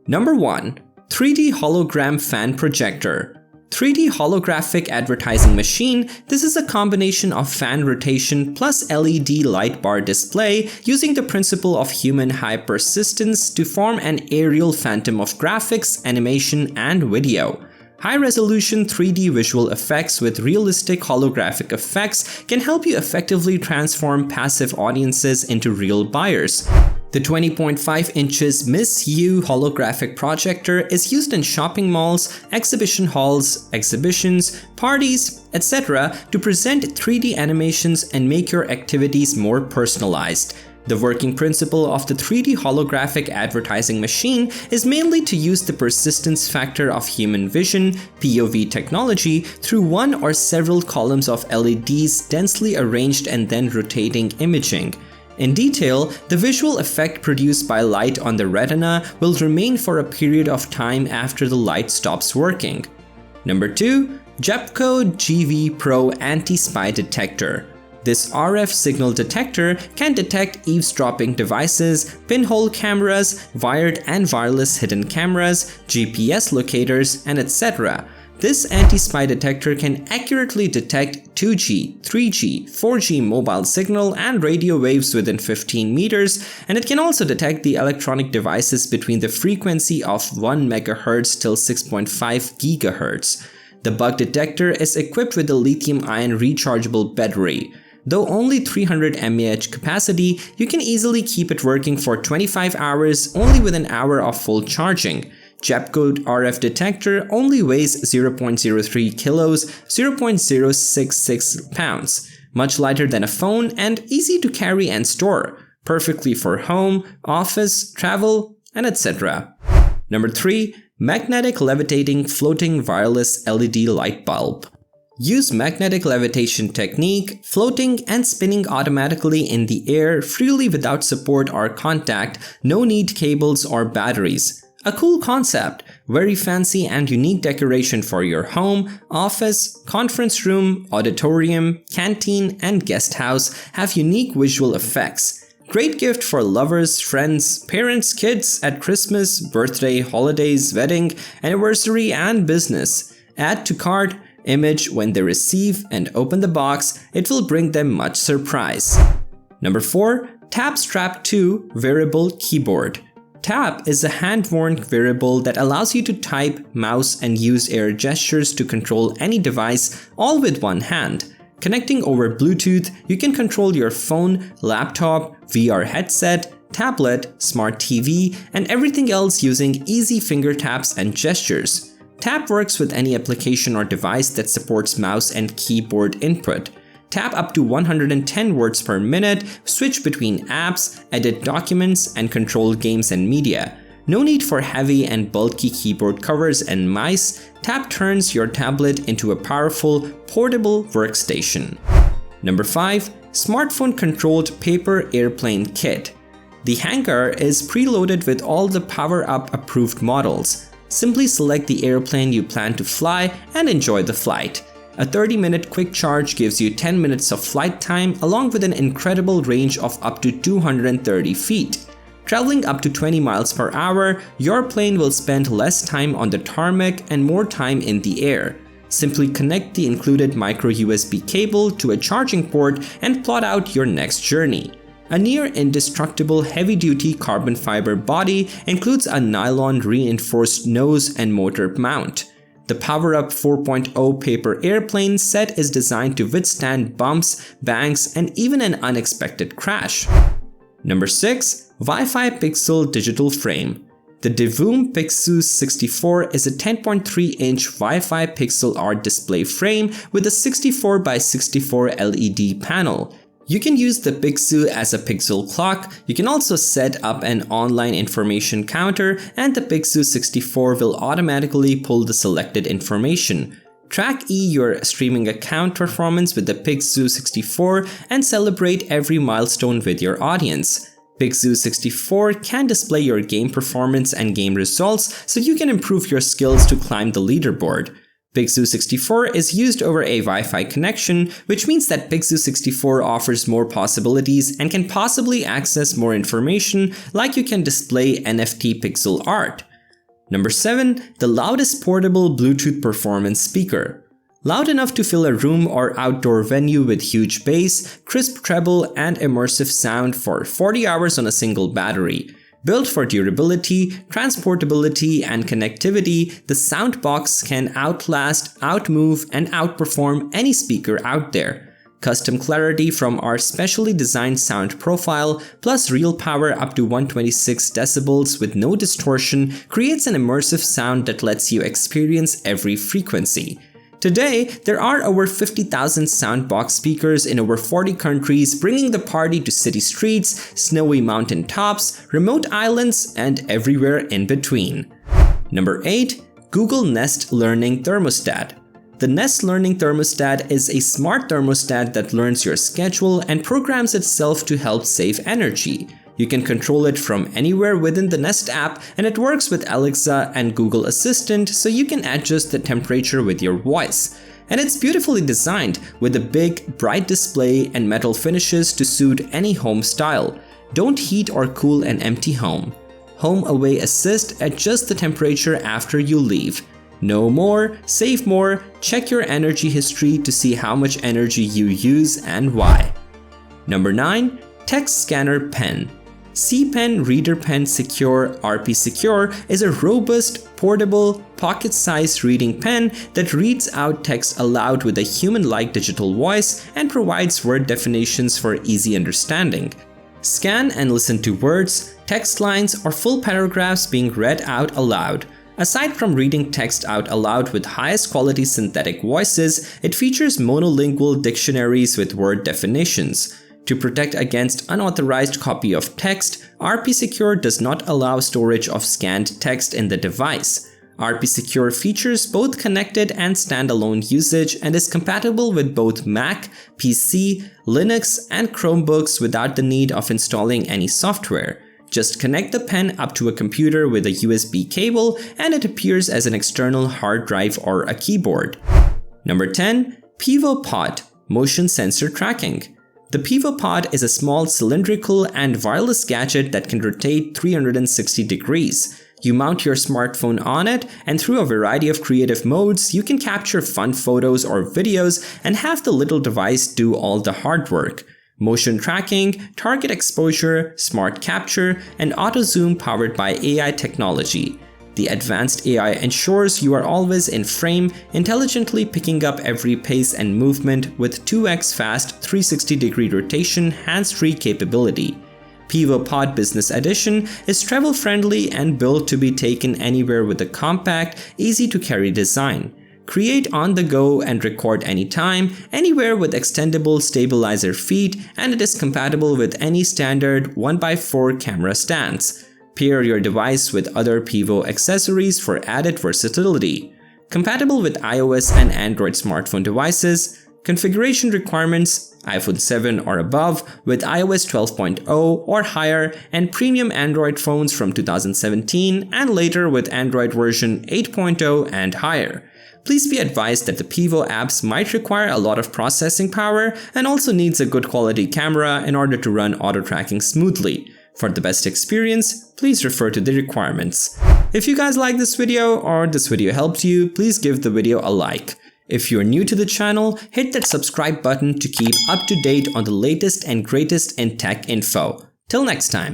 Number 1. 3D Hologram Fan Projector. 3D holographic advertising machine. This is a combination of fan rotation plus LED light bar display using the principle of human high persistence to form an aerial phantom of graphics, animation, and video. High-resolution 3D visual effects with realistic holographic effects can help you effectively transform passive audiences into real buyers. The 20.5 inches Miss U holographic projector is used in shopping malls, exhibition halls, exhibitions, parties, etc. to present 3D animations and make your activities more personalized. The working principle of the 3D holographic advertising machine is mainly to use the persistence factor of human vision (POV) technology through one or several columns of LEDs densely arranged and then rotating imaging. In detail, the visual effect produced by light on the retina will remain for a period of time after the light stops working. Number 2. Jepwco GV Pro Anti-Spy Detector. This RF signal detector can detect eavesdropping devices, pinhole cameras, wired and wireless hidden cameras, GPS locators, and etc. This anti-spy detector can accurately detect 2G, 3G, 4G mobile signal and radio waves within 15 meters, and it can also detect the electronic devices between the frequency of 1 MHz till 6.5 GHz. The bug detector is equipped with a lithium-ion rechargeable battery. Though only 300 mAh capacity, you can easily keep it working for 25 hours only with an hour of full charging. Jepwco RF detector only weighs 0.03 kilos, 0.066 pounds, much lighter than a phone and easy to carry and store, perfectly for home, office, travel, and etc. Number 3. Magnetic Levitating Floating Wireless LED Light Bulb. Use magnetic levitation technique, floating and spinning automatically in the air freely without support or contact, no need cables or batteries. A cool concept, very fancy and unique decoration for your home, office, conference room, auditorium, canteen, and guest house have unique visual effects. Great gift for lovers, friends, parents, kids at Christmas, birthday, holidays, wedding, anniversary, and business. Add to cart, image when they receive and open the box, it will bring them much surprise. Number 4. Tap Strap 2 Wearable Keyboard. Tap is a hand-worn wearable that allows you to type, mouse, and use air gestures to control any device, all with one hand. Connecting over Bluetooth, you can control your phone, laptop, VR headset, tablet, smart TV, and everything else using easy finger taps and gestures. Tap works with any application or device that supports mouse and keyboard input. Tap up to 110 words per minute, switch between apps, edit documents, and control games and media. No need for heavy and bulky keyboard covers and mice. Tap turns your tablet into a powerful, portable workstation. Number 5. Smartphone Controlled Paper Airplane Kit. The hanger is preloaded with all the power-up approved models. Simply select the airplane you plan to fly and enjoy the flight. A 30-minute quick charge gives you 10 minutes of flight time along with an incredible range of up to 230 feet. Traveling up to 20 miles per hour, your plane will spend less time on the tarmac and more time in the air. Simply connect the included micro USB cable to a charging port and plot out your next journey. A near indestructible heavy-duty carbon fiber body includes a nylon reinforced nose and motor mount. The PowerUp 4.0 paper airplane set is designed to withstand bumps, bangs, and even an unexpected crash. Number 6. Wi-Fi Pixel Digital Frame. The Devoom Pixu 64 is a 10.3-inch Wi-Fi pixel art display frame with a 64 by 64 LED panel. You can use the Pixu as a pixel clock. You can also set up an online information counter, and the Pixu 64 will automatically pull the selected information. Track your streaming account performance with the Pixu 64 and celebrate every milestone with your audience. Pixu 64 can display your game performance and game results so you can improve your skills to climb the leaderboard. Pixu 64 is used over a Wi-Fi connection, which means that Pixu 64 offers more possibilities and can possibly access more information, like you can display NFT pixel art. Number 7. The Loudest Portable Bluetooth Performance Speaker. Loud enough to fill a room or outdoor venue with huge bass, crisp treble, and immersive sound for 40 hours on a single battery. Built for durability, transportability, and connectivity, the Soundbox can outlast, outmove, and outperform any speaker out there. Custom clarity from our specially designed sound profile, plus real power up to 126 decibels with no distortion, creates an immersive sound that lets you experience every frequency. Today, there are over 50,000 Soundbox speakers in over 40 countries, bringing the party to city streets, snowy mountain tops, remote islands, and everywhere in between. Number 8. Google Nest Learning Thermostat. The Nest Learning Thermostat is a smart thermostat that learns your schedule and programs itself to help save energy. You can control it from anywhere within the Nest app, and it works with Alexa and Google Assistant, so you can adjust the temperature with your voice. And it's beautifully designed with a big, bright display and metal finishes to suit any home style. Don't heat or cool an empty home. Home Away Assist adjusts the temperature after you leave. Know more, save more, check your energy history to see how much energy you use and why. Number 9. Text Scanner Pen. C-Pen Reader Pen Secure RP Secure is a robust, portable, pocket-sized reading pen that reads out text aloud with a human-like digital voice and provides word definitions for easy understanding. Scan and listen to words, text lines, or full paragraphs being read out aloud. Aside from reading text out aloud with highest quality synthetic voices, it features monolingual dictionaries with word definitions. To protect against unauthorized copy of text, RP Secure does not allow storage of scanned text in the device. RP Secure features both connected and standalone usage and is compatible with both Mac, PC, Linux, and Chromebooks without the need of installing any software. Just connect the pen up to a computer with a USB cable and it appears as an external hard drive or a keyboard. Number 10. Pivo Pod Motion Sensor Tracking. The Pivo Pod is a small cylindrical and wireless gadget that can rotate 360 degrees. You mount your smartphone on it, and through a variety of creative modes, you can capture fun photos or videos and have the little device do all the hard work. Motion tracking, target exposure, smart capture, and auto zoom powered by AI technology. The advanced AI ensures you are always in frame, intelligently picking up every pace and movement with 2x fast 360-degree rotation hands-free capability. Pivo Pod Business Edition is travel-friendly and built to be taken anywhere with a compact, easy-to-carry design. Create on the go and record anytime, anywhere with extendable stabilizer feet, and it is compatible with any standard 1x4 camera stands. Pair your device with other Pivo accessories for added versatility. Compatible with iOS and Android smartphone devices. Configuration requirements: iPhone 7 or above with iOS 12.0 or higher, and premium Android phones from 2017 and later with Android version 8.0 and higher. Please be advised that the Pivo apps might require a lot of processing power and also needs a good quality camera in order to run auto tracking smoothly. For the best experience, please refer to the requirements. If you guys like this video or this video helped you, please give the video a like. If you're new to the channel, hit that subscribe button to keep up to date on the latest and greatest in tech info. Till next time.